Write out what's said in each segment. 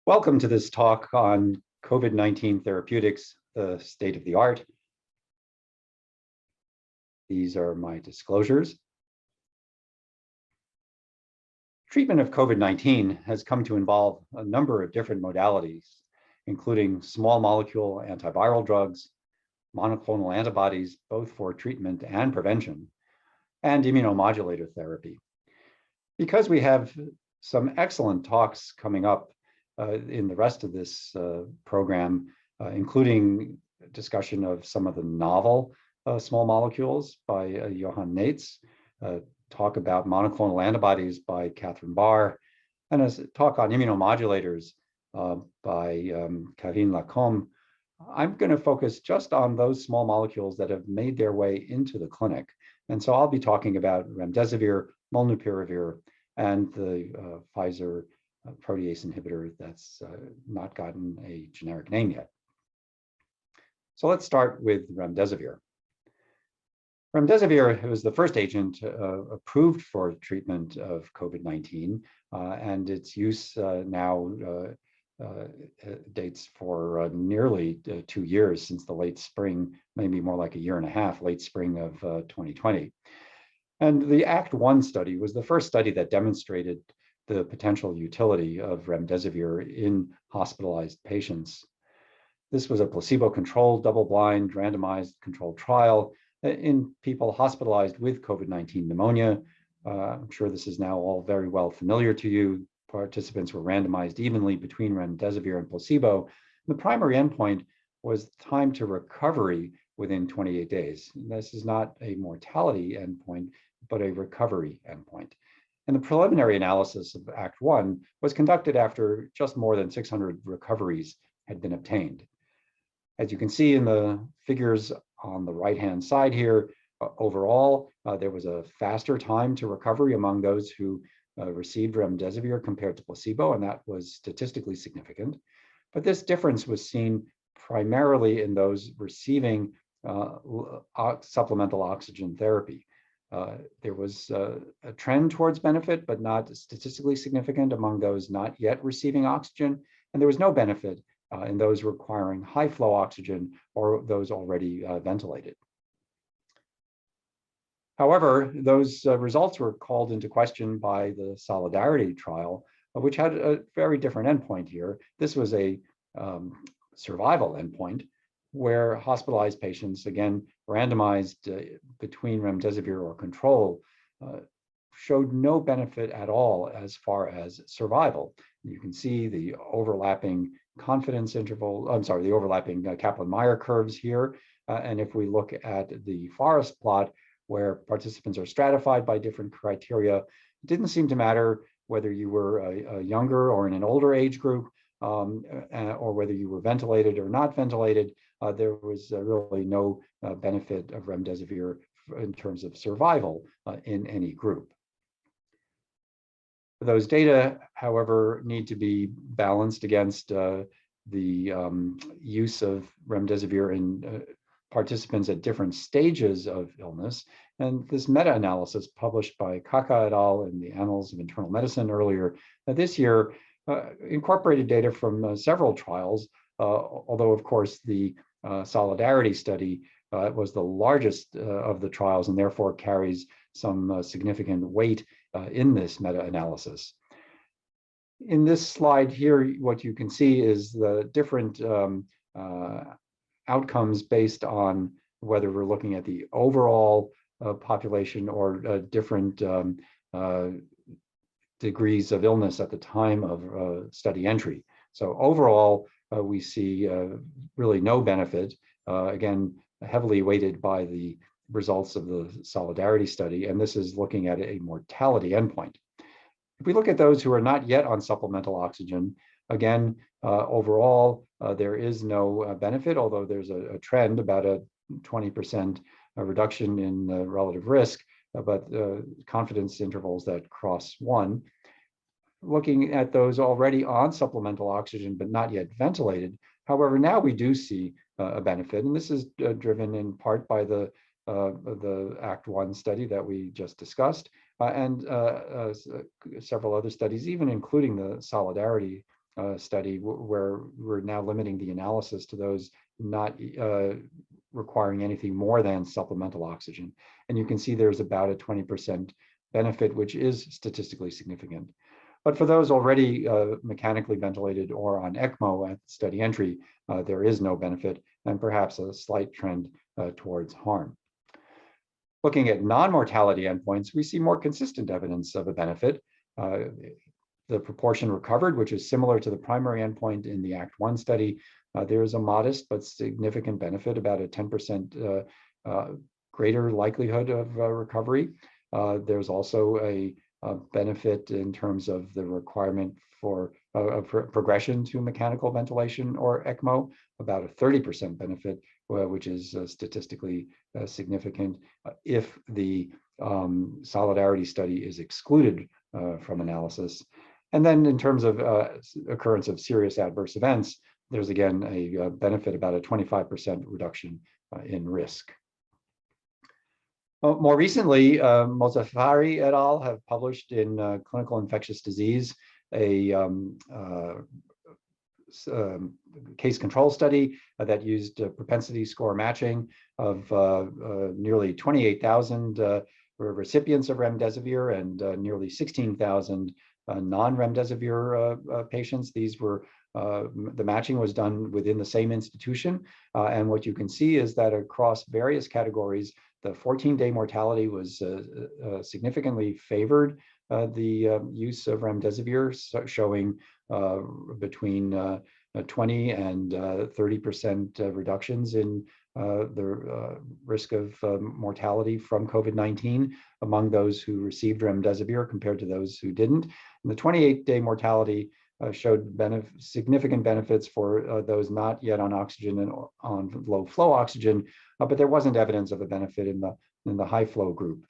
Welcome to this talk on COVID-19 therapeutics, the state of the art. These are my disclosures. Treatment of COVID-19 has come to involve a number of different modalities, including small molecule antiviral drugs, monoclonal antibodies, both for treatment and prevention, and immunomodulator therapy. Because we have some excellent talks coming up in the rest of this program, including discussion of some of the novel small molecules by Johan Nates, talk about monoclonal antibodies by Catherine Barr, and a talk on immunomodulators by Karine Lacombe. I'm going to focus just on those small molecules that have made their way into the clinic. And so I'll be talking about remdesivir, MulnuPyravir, and the Pfizer protease inhibitor that's not gotten a generic name yet. So let's start with remdesivir. Remdesivir was the first agent approved for treatment of COVID-19, and its use now dates for nearly 2 years, since the late spring, maybe more like a year and a half, late spring of 2020. And the ACT-1 study was the first study that demonstrated the potential utility of remdesivir in hospitalized patients. This was a placebo-controlled, double-blind, randomized controlled trial in people hospitalized with COVID-19 pneumonia. I'm sure this is now all very well familiar to you. Participants were randomized evenly between remdesivir and placebo. The primary endpoint was time to recovery within 28 days. This is not a mortality endpoint, but a recovery endpoint. And the preliminary analysis of ACT-1 was conducted after just more than 600 recoveries had been obtained. As you can see in the figures on the right-hand side here, overall, there was a faster time to recovery among those who received remdesivir compared to placebo, and that was statistically significant. But this difference was seen primarily in those receiving supplemental oxygen therapy. There was a trend towards benefit, but not statistically significant among those not yet receiving oxygen. And there was no benefit in those requiring high flow oxygen or those already ventilated. However, those results were called into question by the Solidarity trial, which had a very different endpoint here. This was a survival endpoint, where hospitalized patients, again, randomized between remdesivir or control, showed no benefit at all as far as survival. You can see the overlapping confidence interval, the overlapping Kaplan-Meier curves here. And if we look at the forest plot, where participants are stratified by different criteria, it didn't seem to matter whether you were a younger or in an older age group, or whether you were ventilated or not ventilated. There was really no benefit of remdesivir in terms of survival in any group. Those data, however, need to be balanced against the use of remdesivir in participants at different stages of illness. And this meta-analysis published by Kaka et al. In the Annals of Internal Medicine earlier this year incorporated data from several trials, although of course the Solidarity study was the largest of the trials and therefore carries some significant weight in this meta-analysis. In this slide here, what you can see is the different outcomes based on whether we're looking at the overall population or different degrees of illness at the time of study entry. So overall, we see really no benefit, again, heavily weighted by the results of the Solidarity study, and this is looking at a mortality endpoint. If we look at those who are not yet on supplemental oxygen, again, overall, there is no benefit, although there's a trend about a 20% reduction in relative risk, but confidence intervals that cross 1. Looking at those already on supplemental oxygen but not yet ventilated, however, now we do see a benefit, and this is driven in part by the ACT-1 study that we just discussed, and several other studies, even including the Solidarity study where we're now limiting the analysis to those not requiring anything more than supplemental oxygen. And you can see there's about a 20% benefit, which is statistically significant. But for those already mechanically ventilated or on ECMO at study entry, there is no benefit and perhaps a slight trend towards harm. Looking at non-mortality endpoints, we see more consistent evidence of a benefit. The proportion recovered, which is similar to the primary endpoint in the ACT-1 study, there is a modest but significant benefit, about a 10% greater likelihood of recovery. There's also a benefit in terms of the requirement for progression to mechanical ventilation or ECMO, about a 30% benefit, which is statistically significant if the solidarity study is excluded from analysis. And then in terms of occurrence of serious adverse events, there's again a benefit, about a 25% reduction in risk. More recently, MulnuPyravir et al. Have published in Clinical Infectious Disease a case control study that used propensity score matching of nearly 28,000 recipients of remdesivir and nearly 16,000 non-remdesivir patients. These were the matching was done within the same institution, and what you can see is that across various categories, the 14-day mortality was significantly favored the use of remdesivir, showing between 20 and 30% reductions in the risk of mortality from COVID-19 among those who received remdesivir compared to those who didn't. And the 28-day mortality showed significant benefits for those not yet on oxygen and on low flow oxygen, but there wasn't evidence of a benefit in the high flow group.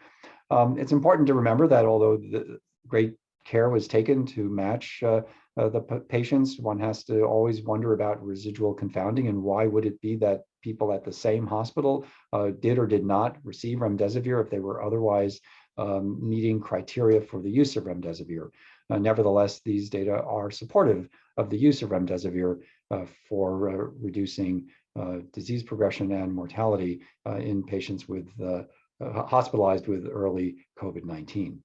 It's important to remember that although the great care was taken to match the patients, one has to always wonder about residual confounding and why would it be that people at the same hospital did or did not receive remdesivir if they were otherwise meeting criteria for the use of remdesivir. Nevertheless, these data are supportive of the use of remdesivir for reducing disease progression and mortality in patients with hospitalized with early COVID-19.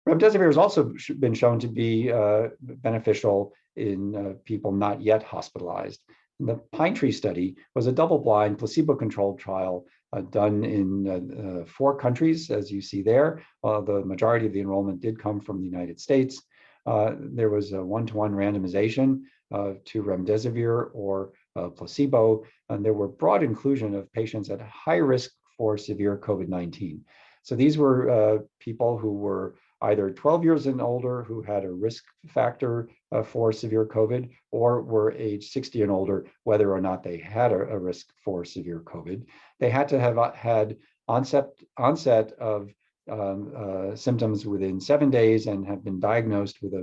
Remdesivir has also been shown to be beneficial in people not yet hospitalized. The Pine Tree study was a double-blind, placebo-controlled trial done in 4 countries, as you see there. The majority of the enrollment did come from the United States. There was a 1-to-1 randomization to remdesivir or placebo, and there were broad inclusion of patients at high risk for severe COVID-19. So these were people who were either 12 years and older who had a risk factor for severe COVID, or were age 60 and older, whether or not they had a risk for severe COVID. They had to have had onset of symptoms within 7 days and have been diagnosed with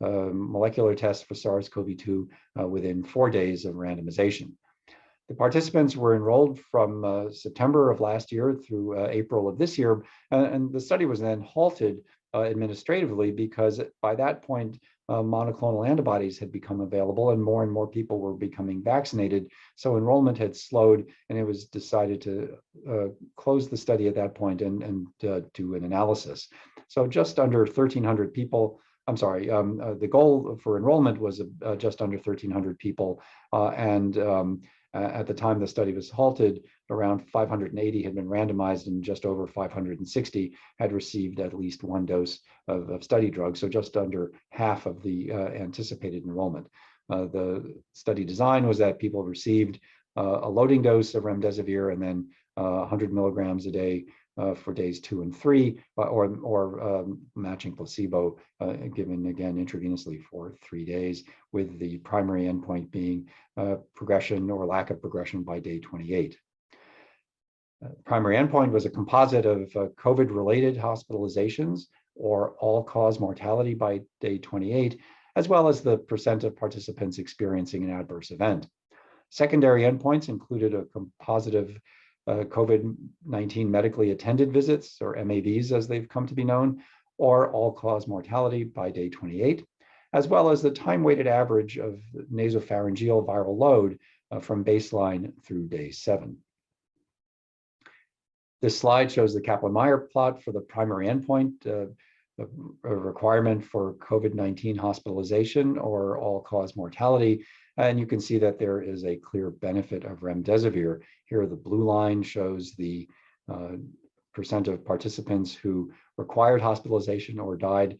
a molecular test for SARS-CoV-2 within 4 days of randomization. The participants were enrolled from September of last year through April of this year, and the study was then halted administratively because by that point, monoclonal antibodies had become available and more people were becoming vaccinated. So enrollment had slowed, and it was decided to close the study at that point and do an analysis. So just under 1,300 people, the goal for enrollment was just under 1,300 people, and at the time the study was halted, around 580 had been randomized and just over 560 had received at least 1 dose of study drug, so just under half of the anticipated enrollment. The study design was that people received a loading dose of remdesivir and then 100 milligrams a day for days 2 and 3, or matching placebo given again intravenously for 3 days, with the primary endpoint being progression or lack of progression by day 28. Primary endpoint was a composite of COVID-related hospitalizations or all-cause mortality by day 28, as well as the percent of participants experiencing an adverse event. Secondary endpoints included a composite of COVID-19 medically attended visits, or MAVs as they've come to be known, or all-cause mortality by day 28, as well as the time-weighted average of nasopharyngeal viral load from baseline through day 7. This slide shows the Kaplan-Meier plot for the primary endpoint, a requirement for COVID-19 hospitalization or all-cause mortality. And you can see that there is a clear benefit of remdesivir. Here, the blue line shows the percent of participants who required hospitalization or died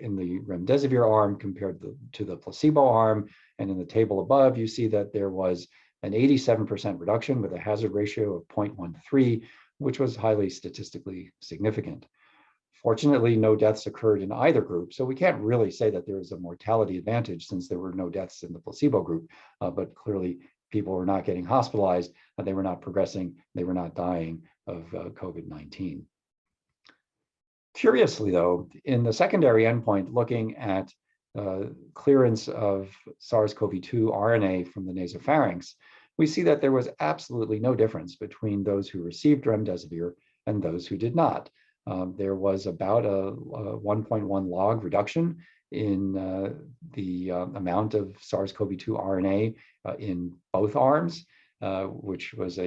in the remdesivir arm compared to the placebo arm. And in the table above, you see that there was an 87% reduction with a hazard ratio of 0.13, which was highly statistically significant. Fortunately, no deaths occurred in either group, so we can't really say that there is a mortality advantage since there were no deaths in the placebo group, but clearly people were not getting hospitalized, they were not progressing, they were not dying of COVID-19. Curiously though, in the secondary endpoint looking at clearance of SARS-CoV-2 RNA from the nasopharynx, we see that there was absolutely no difference between those who received remdesivir and those who did not. There was about a 1.1 log reduction in the amount of SARS-CoV-2 RNA in both arms, which was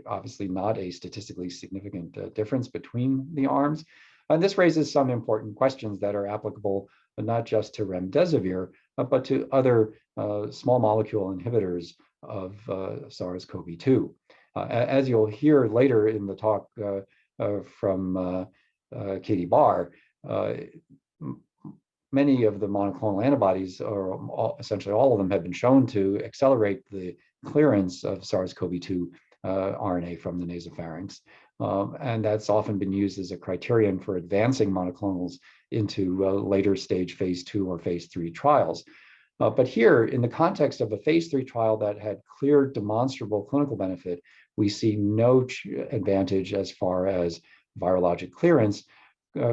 obviously not a statistically significant difference between the arms. And this raises some important questions that are applicable not just to remdesivir, but to other small molecule inhibitors of SARS-CoV-2. As you'll hear later in the talk from Katie Barr, many of the monoclonal antibodies, or essentially all of them, have been shown to accelerate the clearance of SARS-CoV-2 RNA from the nasopharynx. And that's often been used as a criterion for advancing monoclonals into later stage phase 2 or phase 3 trials. But here, in the context of a phase 3 trial that had clear demonstrable clinical benefit, we see no advantage as far as virologic clearance,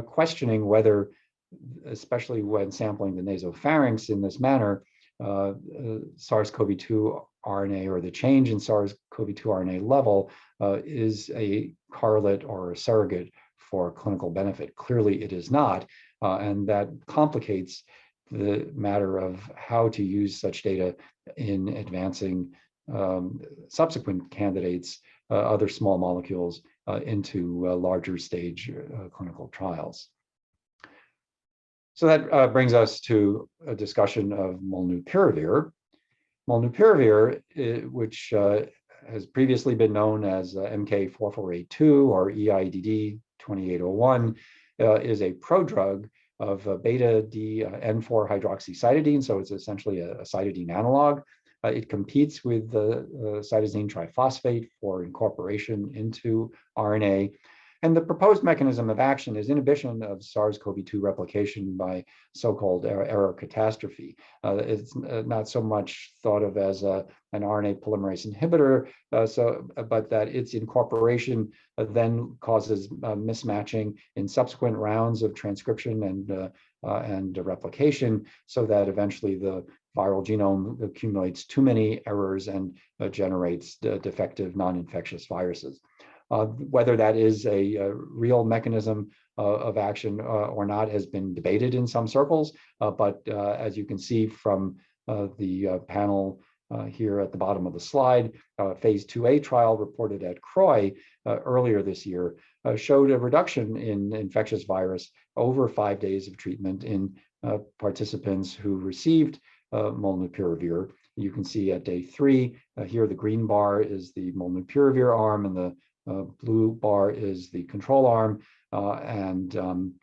questioning whether, especially when sampling the nasopharynx in this manner, SARS-CoV-2 RNA or the change in SARS-CoV-2 RNA level is a correlate or a surrogate for clinical benefit. Clearly it is not, and that complicates the matter of how to use such data in advancing subsequent candidates, other small molecules, into larger stage clinical trials. So that brings us to a discussion of MulnuPyravir. MulnuPyravir, which has previously been known as MK-4482 or EIDD 2801, is a prodrug of beta-D-N4 hydroxycytidine, so it's essentially a cytidine analog. It competes with the cytosine triphosphate for incorporation into RNA. And the proposed mechanism of action is inhibition of SARS-CoV-2 replication by so-called error catastrophe. It's not so much thought of as an RNA polymerase inhibitor, but that its incorporation then causes mismatching in subsequent rounds of transcription and replication, so that eventually the viral genome accumulates too many errors and generates defective non-infectious viruses. Whether that is a real mechanism of action or not has been debated in some circles, but as you can see from the panel here at the bottom of the slide, phase 2A trial reported at CROI earlier this year showed a reduction in infectious virus over 5 days of treatment in participants who received MulnuPyravir. You can see at day 3, here the green bar is the MulnuPyravir arm and the blue bar is the control arm, and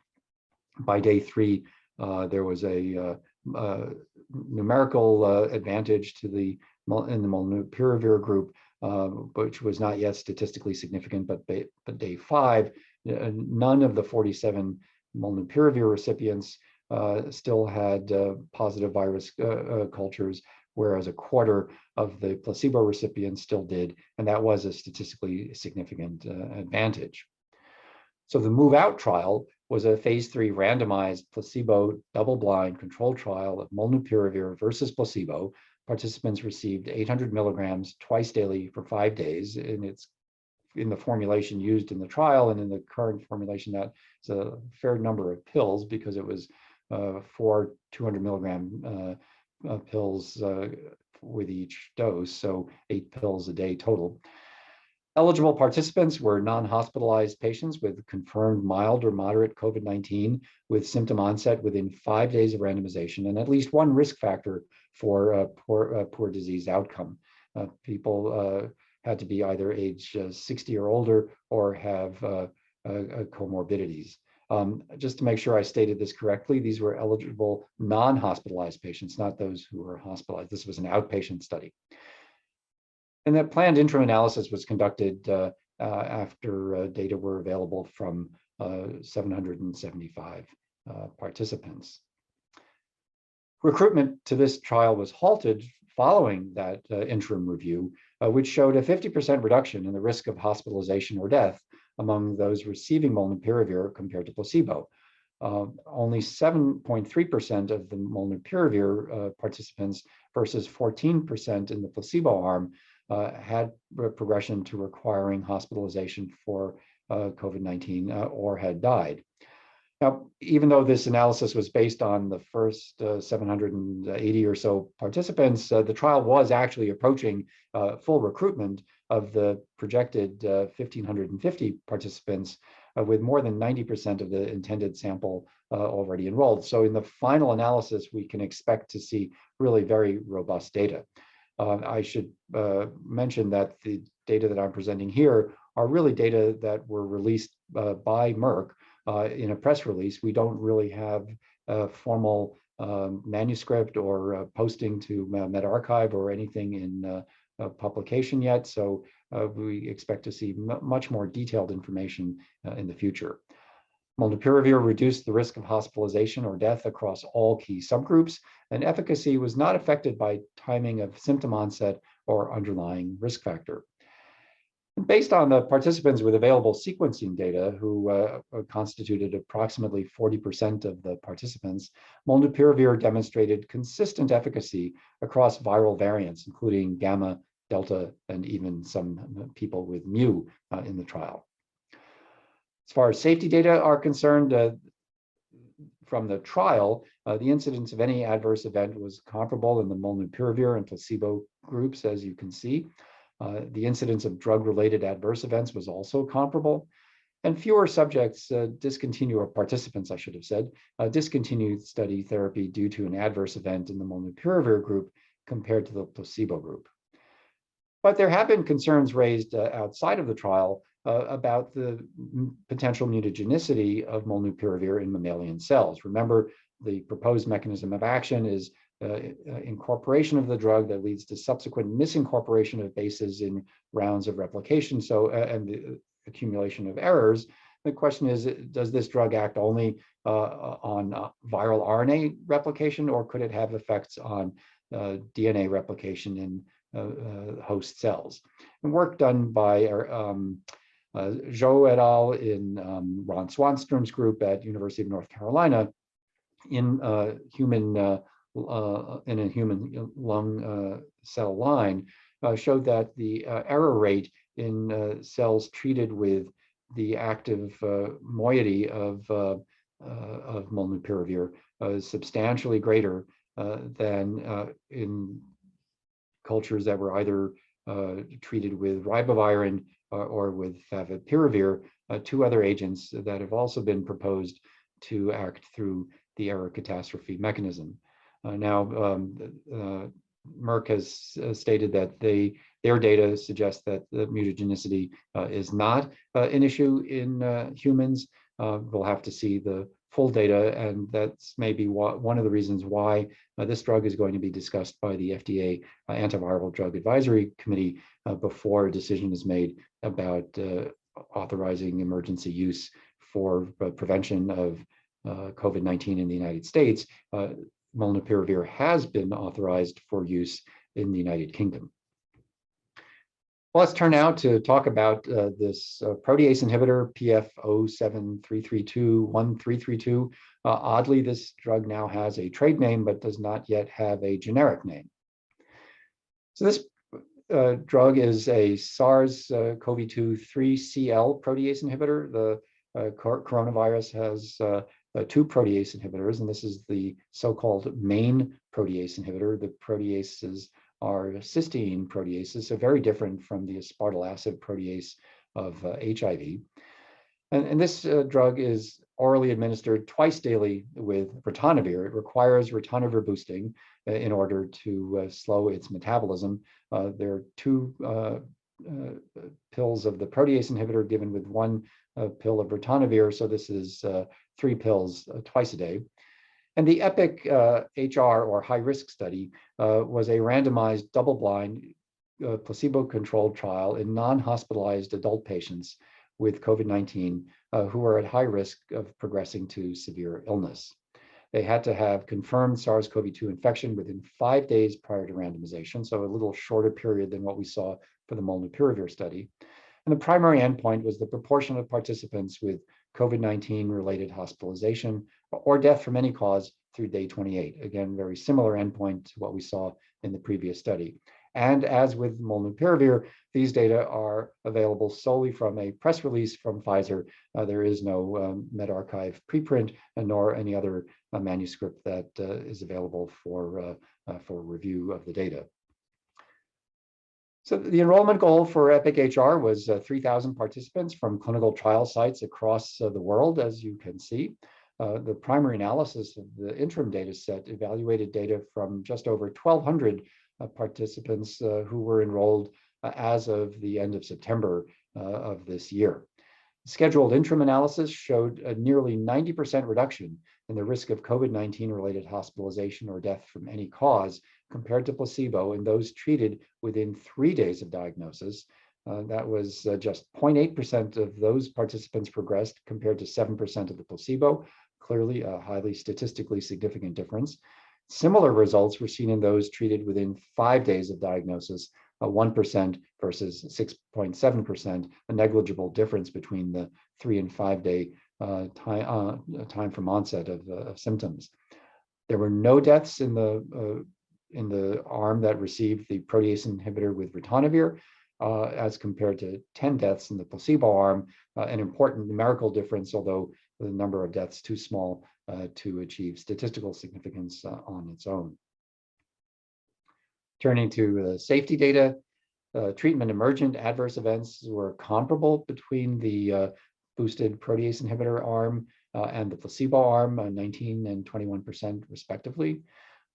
by day 3, there was a numerical advantage to in the MulnuPyravir group, which was not yet statistically significant. But day 5, none of the 47 MulnuPyravir recipients still had positive virus cultures, whereas a quarter of the placebo recipients still did, and that was a statistically significant advantage. So the MoveOut trial was a phase 3 randomized placebo double-blind controlled trial of MulnuPyravir versus placebo. Participants received 800 milligrams twice daily for 5 days in its in the formulation used in the trial, and in the current formulation, that's a fair number of pills, because it was 4 200 milligram pills with each dose, so 8 pills a day total. Eligible participants were non-hospitalized patients with confirmed mild or moderate COVID-19 with symptom onset within 5 days of randomization, and at least one risk factor for poor disease outcome. People had to be either age 60 or older or have comorbidities. Just to make sure I stated this correctly, these were eligible non-hospitalized patients, not those who were hospitalized. This was an outpatient study. And that planned interim analysis was conducted after data were available from 775 participants. Recruitment to this trial was halted following that interim review, which showed a 50% reduction in the risk of hospitalization or death among those receiving MulnuPyravir compared to placebo. Only 7.3% of the MulnuPyravir participants versus 14% in the placebo arm had progression to requiring hospitalization for COVID-19 or had died. Now, even though this analysis was based on the first 780 or so participants, the trial was actually approaching full recruitment of the projected 1,550 participants, with more than 90% of the intended sample already enrolled. So in the final analysis, we can expect to see really very robust data. I should mention that the data that I'm presenting here are really data that were released by Merck in a press release. We don't really have a formal manuscript or posting to medRxiv or anything in publication yet, so we expect to see much more detailed information in the future. MulnuPyravir reduced the risk of hospitalization or death across all key subgroups, and efficacy was not affected by timing of symptom onset or underlying risk factor. Based on the participants with available sequencing data, who constituted approximately 40% of the participants, MulnuPyravir demonstrated consistent efficacy across viral variants, including Gamma, Delta, and even some people with Mu in the trial. As far as safety data are concerned, from the trial, the incidence of any adverse event was comparable in the MulnuPyravir and placebo groups, as you can see. The incidence of drug-related adverse events was also comparable, and fewer subjects or participants, I should have said, discontinued study therapy due to an adverse event in the MulnuPyravir group compared to the placebo group. But there have been concerns raised outside of the trial about the potential mutagenicity of MulnuPyravir in mammalian cells. Remember, the proposed mechanism of action is incorporation of the drug that leads to subsequent misincorporation of bases in rounds of replication, and the accumulation of errors. The question is, does this drug act only on viral RNA replication, or could it have effects on DNA replication in host cells? And work done by Zhou et al. In Ron Swanstrom's group at University of North Carolina in a human lung cell line showed that the error rate in cells treated with the active moiety of MulnuPyravir is substantially greater than in cultures that were either treated with ribavirin or with favipiravir, two other agents that have also been proposed to act through the error catastrophe mechanism. Now, Merck has stated that their data suggests that the mutagenicity is not an issue in humans. We'll have to see the full data, and that's maybe one of the reasons why this drug is going to be discussed by the FDA Antiviral Drug Advisory Committee before a decision is made about authorizing emergency use for prevention of COVID-19 in the United States. MulnuPyravir has been authorized for use in the United Kingdom. Well, let's turn now to talk about this protease inhibitor, PF073321-332. Oddly, this drug now has a trade name, but does not yet have a generic name. So this drug is a SARS-CoV-2 3CL protease inhibitor. The coronavirus has 2 protease inhibitors, and this is the so-called main protease inhibitor. The proteases are cysteine proteases, so very different from the aspartyl acid protease of HIV. And this drug is orally administered twice daily with ritonavir. It requires ritonavir boosting in order to slow its metabolism. There are 2 pills of the protease inhibitor given with 1 pill of ritonavir, so this is 3 pills twice a day. And the EPIC-HR, or high-risk study, was a randomized, double-blind, placebo-controlled trial in non-hospitalized adult patients with COVID-19 who are at high risk of progressing to severe illness. They had to have confirmed SARS-CoV-2 infection within 5 days prior to randomization, so a little shorter period than what we saw for the MulnuPyravir study. And the primary endpoint was the proportion of participants with COVID-19 related hospitalization or death from any cause through day 28. Again, very similar endpoint to what we saw in the previous study. And as with MulnuPyravir, these data are available solely from a press release from Pfizer. There is no medRxiv preprint, nor any other manuscript that is available for review of the data. So the enrollment goal for EPIC-HR was 3,000 participants from clinical trial sites across the world, as you can see. The primary analysis of the interim data set evaluated data from just over 1,200 participants who were enrolled as of the end of September of this year. Scheduled interim analysis showed a nearly 90% reduction in the risk of COVID-19 related hospitalization or death from any cause compared to placebo in those treated within 3 days of diagnosis. That was just 0.8% of those participants progressed compared to 7% of the placebo, clearly a highly statistically significant difference. Similar results were seen in those treated within 5 days of diagnosis, 1% versus 6.7%, a negligible difference between the 3 and 5 day time from onset of symptoms. There were no deaths in the arm that received the protease inhibitor with ritonavir, as compared to 10 deaths in the placebo arm, an important numerical difference, although the number of deaths too small to achieve statistical significance on its own. Turning to safety data, treatment emergent adverse events were comparable between the boosted protease inhibitor arm and the placebo arm, 19 and 21% respectively.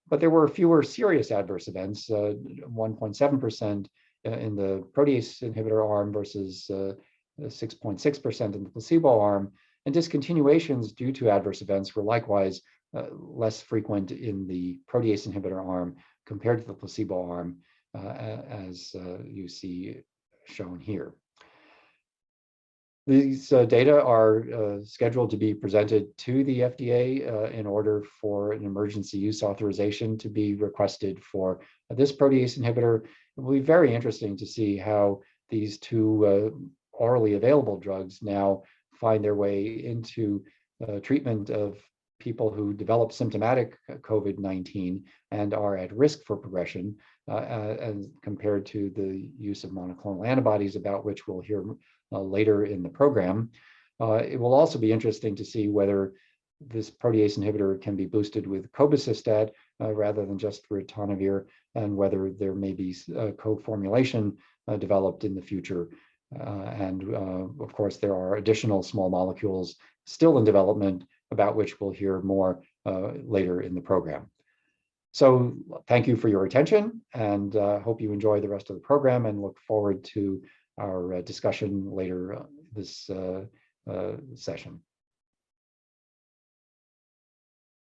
But there were fewer serious adverse events, 1.7% in the protease inhibitor arm versus 6.6% in the placebo arm. And discontinuations due to adverse events were likewise less frequent in the protease inhibitor arm compared to the placebo arm, as you see shown here. These data are scheduled to be presented to the FDA in order for an emergency use authorization to be requested for this protease inhibitor. It will be very interesting to see how these 2 orally available drugs now find their way into treatment of people who develop symptomatic COVID-19 and are at risk for progression, as compared to the use of monoclonal antibodies, about which we'll hear later in the program. It will also be interesting to see whether this protease inhibitor can be boosted with cobicistat rather than just ritonavir, and whether there may be co-formulation developed in the future. Of course, there are additional small molecules still in development about which we'll hear more later in the program. So thank you for your attention, and hope you enjoy the rest of the program, and look forward to our discussion later this session.